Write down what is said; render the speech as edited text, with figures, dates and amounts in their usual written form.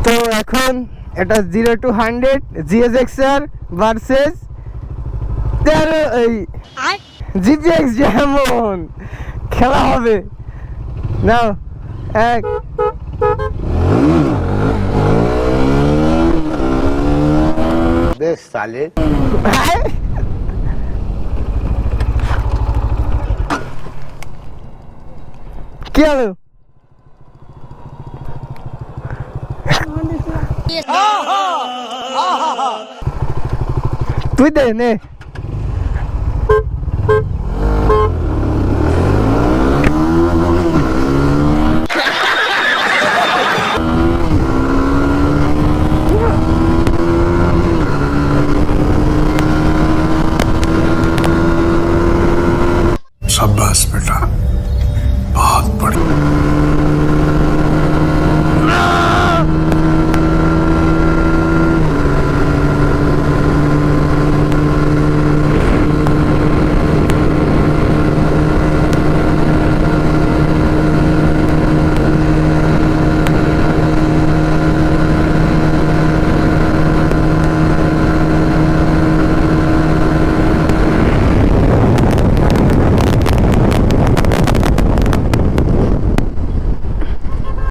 তো এখন এটা 0 to 100 Gsxr ভার্সেস এই Gpx Demon খেলা হবে। নাও এক বেশ সালে কি হলো? তুই দে নে।